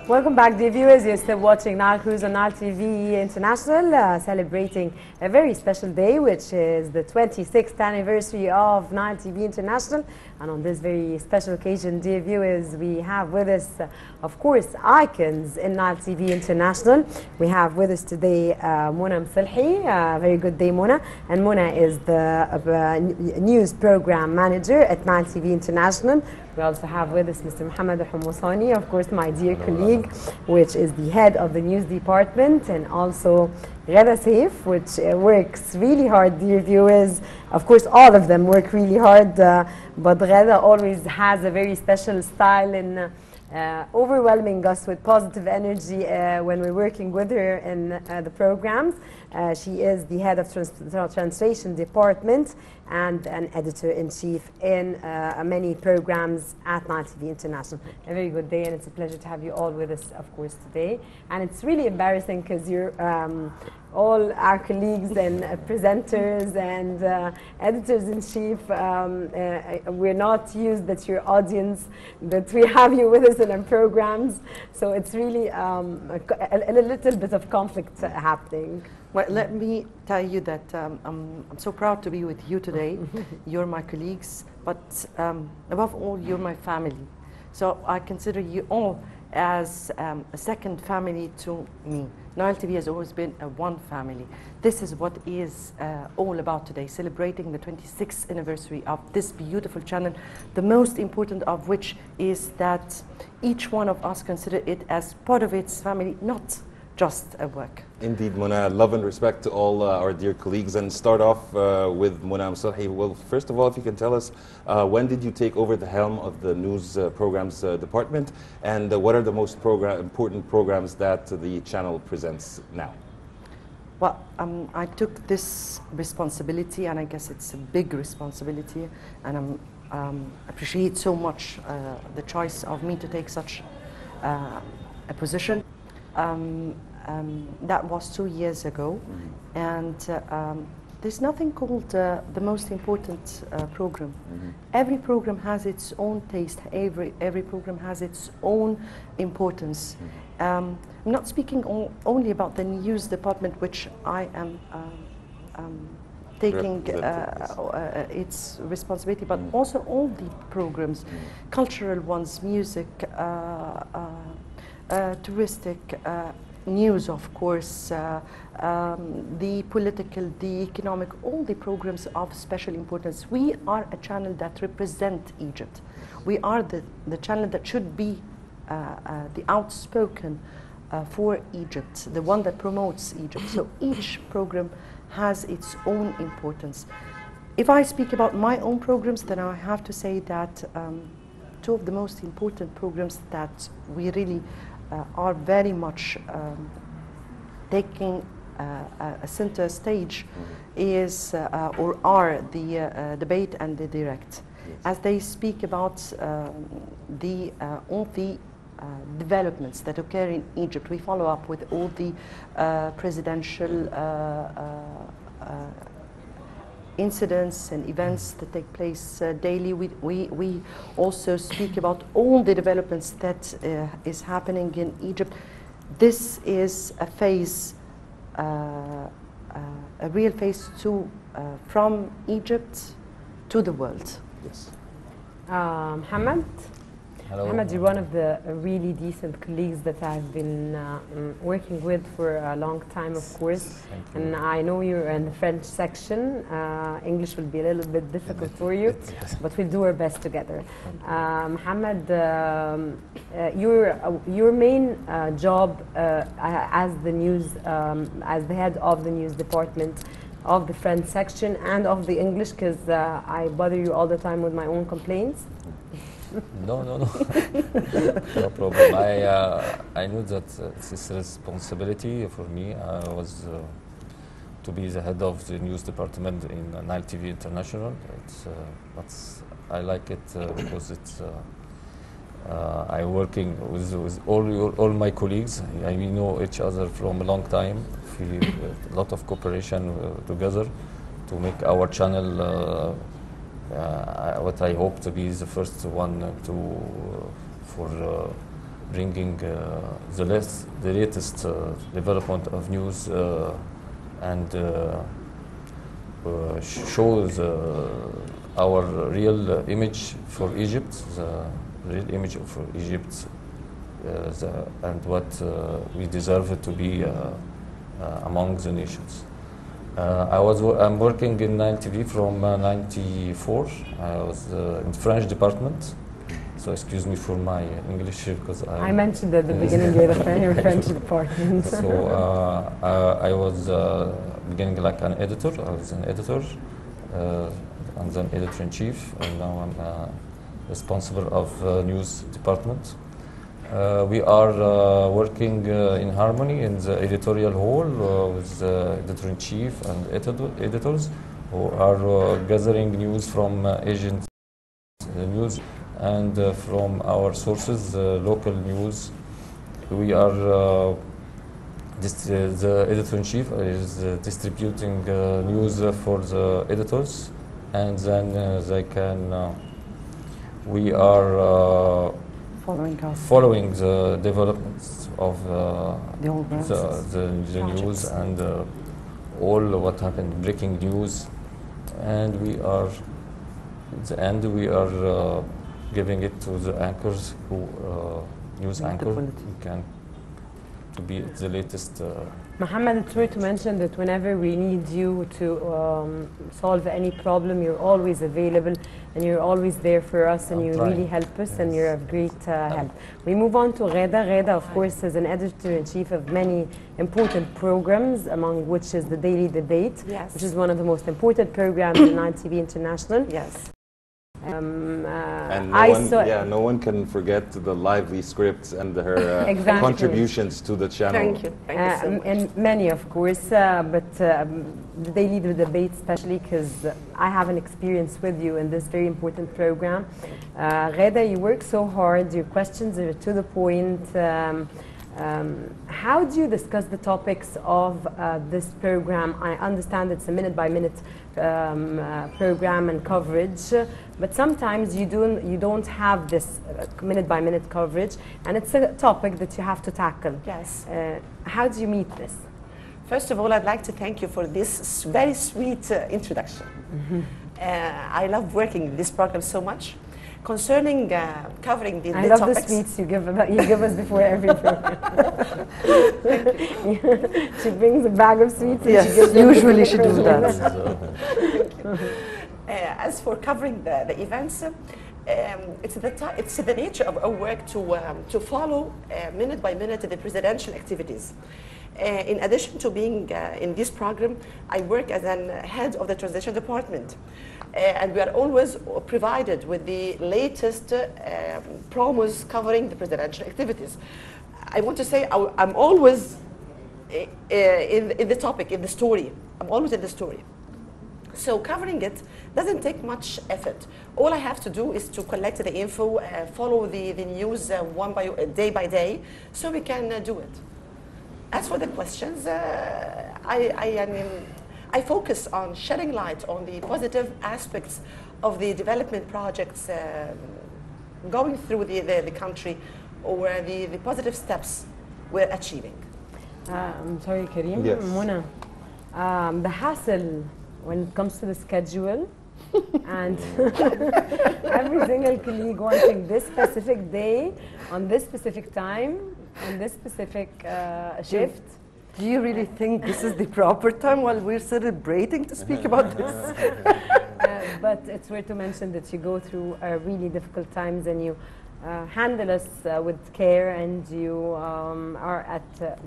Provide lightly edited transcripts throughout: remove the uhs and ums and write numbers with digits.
Welcome back, dear viewers. You're still watching Nile Cruise on Nile TV International, celebrating a very special day, which is the 26th anniversary of Nile TV International. And on this very special occasion, dear viewers, we have with us, of course, icons in Nile TV International. We have with us today Moselhy. Very good day, Mona. And Mona is the news program manager at Nile TV International. We also have with us Mr. Mohamed, Homosany, of course, my dear colleague, which is the head of the news department, and also Ghada Seif, which works really hard, dear viewers. Of course, all of them work really hard, but Ghada always has a very special style in overwhelming us with positive energy when we're working with her in the programs. She is the head of translation department and an editor-in-chief in many programs at Nile TV International. A very good day, and it's a pleasure to have you all with us, of course, today. And it's really embarrassing because you're all our colleagues and presenters and editors-in-chief. We're not used that your audience, that we have you with us in our programs. So it's really a little bit of conflict happening. Well, let me tell you that I'm so proud to be with you today. You're my colleagues, but above all, you're my family. So I consider you all as a second family to me. Nile TV has always been a one family. This is what is all about today, celebrating the 26th anniversary of this beautiful channel, the most important of which is that each one of us consider it as part of its family, not just a work. Indeed, Mona, love and respect to all our dear colleagues, and start off with Mona Moselhy. Well, first of all, if you can tell us, when did you take over the helm of the news programs department, and what are the most important programs that the channel presents now? Well, I took this responsibility, and I guess it's a big responsibility, and I appreciate so much the choice of me to take such a position. That was 2 years ago, and there's nothing called the most important program. Every program has its own taste. Every program has its own importance. I'm not speaking only about the news department, which I am taking its responsibility, but also all the programs, cultural ones, music, touristic, news, of course, the political, the economic, all the programs of special importance. We are a channel that represents Egypt. We are the channel that should be the outspoken for Egypt, the one that promotes Egypt. So each program has its own importance. If I speak about my own programs, then I have to say that two of the most important programs that we really are very much taking a center stage is or are the debate and the direct. Yes. As they speak about all the developments that occur in Egypt, we follow up with all the presidential incidents and events that take place daily. We also speak about all the developments that is happening in Egypt. This is a phase, a real phase from Egypt to the world. Yes. Mohamed? Hello. Mohamed, you're one of the really decent colleagues that I've been working with for a long time, of course. And I know you're in the French section. English will be a little bit difficult for you, but we'll do our best together. Mohamed, your main job as as the head of the news department of the French section and of the English, because I bother you all the time with my own complaints. No. No problem. I knew that it's a responsibility for me. I was to be the head of the news department in Nile TV International. But I like it because it's I'm working with all my colleagues. We know each other from a long time. We a lot of cooperation together to make our channel what I hope to be the first one for bringing the latest development of news and shows our real image for Egypt, the real image for Egypt, and what we deserve it to be among the nations. I'm working in Nile TV from '94. I was in French department. So excuse me for my English because I mentioned at the beginning you're the French department. So I was beginning like an editor. I was an editor and then editor-in-chief, and now I'm responsible of news department. We are working in harmony in the editorial hall with the editor-in-chief and editors who are gathering news from Asian news and from our sources, local news. We are the editor-in-chief is distributing news for the editors, and then they can. We are following the developments of the news and all what happened, breaking news, and we are at the end we are giving it to the anchors who news anchor who can to be the latest. Mohamed, it's worth to mention that whenever we need you to solve any problem, you're always available and you're always there for us, and you really help us, and you're of great help. We move on to Ghada. Ghada, of course, is an editor-in-chief of many important programs, among which is the Daily Debate, which is one of the most important programs in Nile TV International. Yes. And no one can forget the lively scripts and her contributions to the channel. Thank you. Thank you so much. And many, of course, but the Daily Debate especially, because I have an experience with you in this very important program. Ghada, you work so hard, your questions are to the point. How do you discuss the topics of this program? I understand it's a minute-by-minute program and coverage, but sometimes you don't have this minute-by-minute coverage, and it's a topic that you have to tackle. Yes. How do you meet this? First of all, I'd like to thank you for this very sweet introduction. I love working in this program so much. Concerning covering the topics. I love topics. the sweets you give us before every program. She brings a bag of sweets. Yes, and she gives usually she does that. As for covering the events, it's the nature of our work to follow minute by minute the presidential activities. In addition to being in this program, I work as an head of the transition department. And we are always provided with the latest promos covering the presidential activities. I want to say I'm always in the topic, in the story. I'm always in the story. So covering it doesn't take much effort. All I have to do is to collect the info, follow the news day by day, so we can do it. As for the questions, I focus on shedding light on the positive aspects of the development projects going through the country, or the positive steps we're achieving. I'm sorry, Karim. Yes. Mona, the hassle when it comes to the schedule and every single colleague wanting this specific day, on this specific time, on this specific shift. Do you really think this is the proper time while we're celebrating to speak about this? But it's worth to mention that you go through really difficult times, and you handle us with care, and you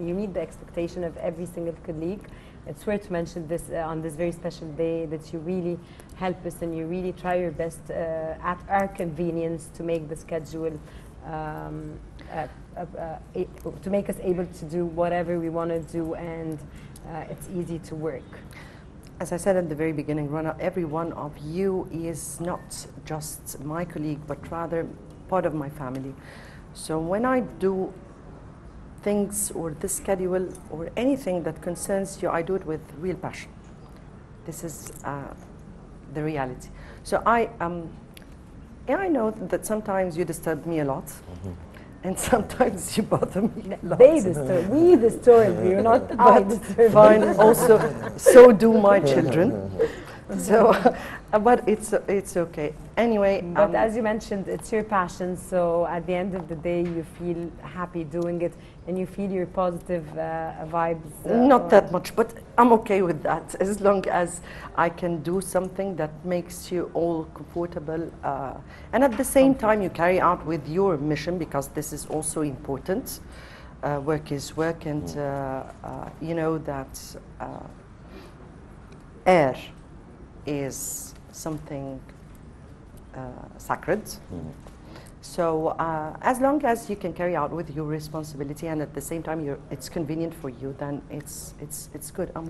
you meet the expectation of every single colleague. It's worth to mention this on this very special day, that you really help us and you really try your best at our convenience to make the schedule to make us able to do whatever we want to do, and it's easy to work. As I said at the very beginning, Rana, every one of you is not just my colleague, but rather part of my family. So when I do things or the schedule or anything that concerns you, I do it with real passion. This is the reality. So I know that sometimes you disturb me a lot. and sometimes you bother me a lot. They disturb, we disturb you, not I disturb Fine. you. Also, so do my children. So, but it's okay. Anyway, But as you mentioned, it's your passion, so at the end of the day, you feel happy doing it, and you feel your positive vibes. not that much, but I'm okay with that as long as I can do something that makes you all comfortable, and at the same time you carry out with your mission, because this is also important. Work is work, and you know that air is something sacred. So as long as you can carry out with your responsibility, and at the same time it's convenient for you, then it's good. I'm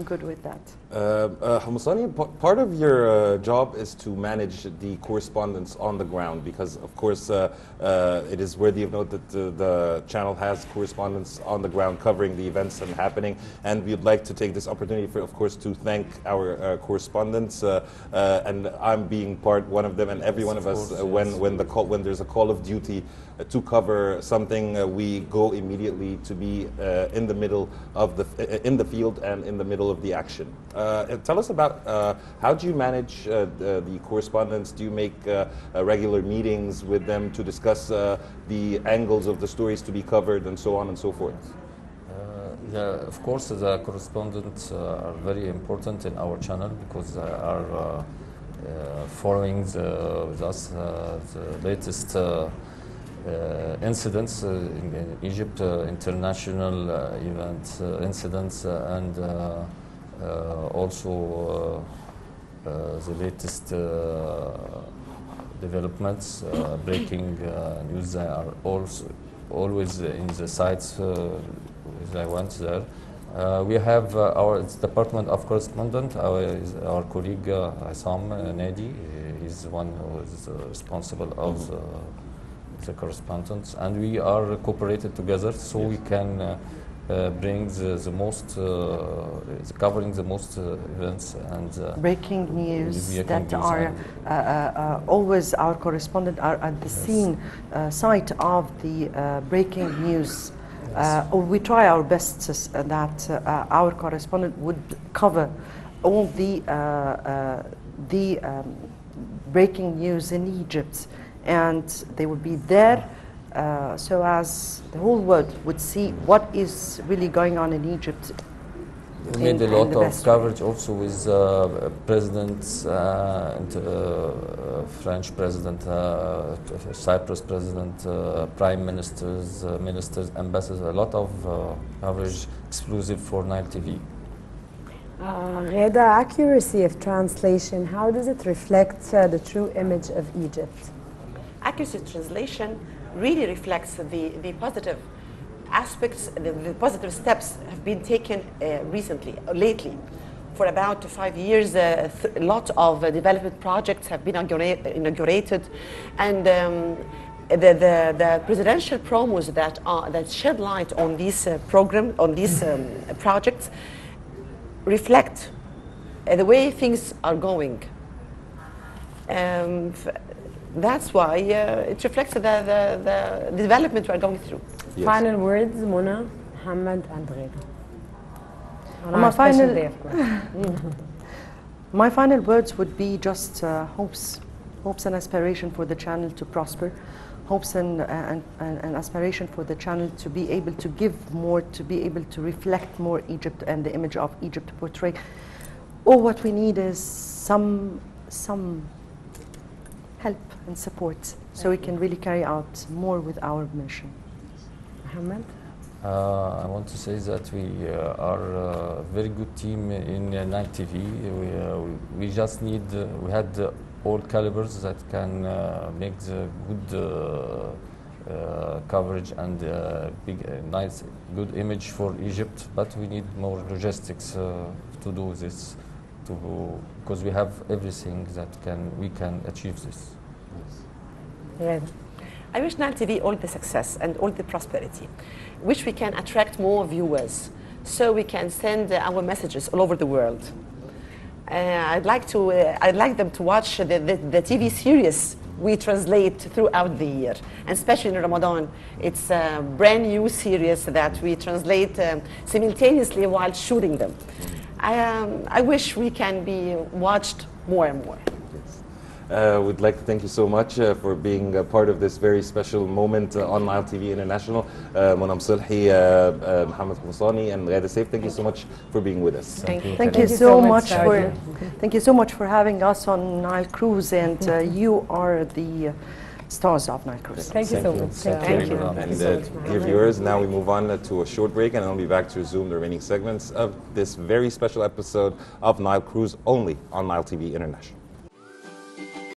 good with that. Homosany, part of your job is to manage the correspondence on the ground, because of course it is worthy of note that the channel has correspondence on the ground covering the events and happening, and we'd like to take this opportunity for, of course, to thank our correspondents, and I'm being one of them, and every one of us, when there's a call of duty to cover something, we go immediately to be in the middle of in the field and in the middle of the action. Tell us about how do you manage the correspondence? Do you make regular meetings with them to discuss the angles of the stories to be covered and so on and so forth? Yeah, of course, the correspondents are very important in our channel, because they are following with us the latest incidents in Egypt, international event incidents, and also the latest developments, breaking news. They are also always in the sites as I went there. We have our department of correspondent, our colleague Assam Nadi. He's the one who is responsible of the correspondence, and we are cooperated together, so we can bring the most, covering the most events and breaking news that are always our correspondent are at the scene, site of the breaking news. We try our best that our correspondent would cover all the breaking news in Egypt, and they would be there so as the whole world would see what is really going on in Egypt. We made a lot of coverage also with presidents, French president, Cyprus president, prime ministers, ministers, ambassadors, a lot of coverage exclusive for Nile TV. Ghada, accuracy of translation, how does it reflect the true image of Egypt? Accuracy of translation really reflects the positive aspects, the positive steps have been taken lately. For about 5 years, a lot of development projects have been inaugurated, and the presidential promos that shed light on these projects reflect the way things are going. That's why it reflects the development we're going through. Yes. Final words, Mona, Mohamed, and Ghada. My final words would be just hopes and aspiration for the channel to prosper, hopes and aspiration for the channel to be able to give more, to be able to reflect more Egypt and the image of Egypt portray. All what we need is some help and support, so we can really carry out more with our mission. Mohamed? I want to say that we are a very good team in Nile TV. We just need, we had all calibers that can make the good coverage and nice, good image for Egypt, but we need more logistics to do this, because we have everything that we can achieve this. Yes. I wish Nile TV all the success and all the prosperity. Wish we can attract more viewers, so we can send our messages all over the world. I'd like them to watch the TV series we translate throughout the year, and especially in Ramadan. It's a brand new series that we translate simultaneously while shooting them. I wish we can be watched more and more. We'd like to thank you so much for being a part of this very special moment on Nile TV International. Moselhy, Mohamed Homosany, and Ghada Seif, thank you so much for being with us. Thank you so much for thank you so much for having us on Nile Cruise, and you are the stars of Nile Cruise. Thank you so much. Thank you. And dear viewers, now we move on to a short break, and I'll be back to resume the remaining segments of this very special episode of Nile Cruise, only on Nile TV International.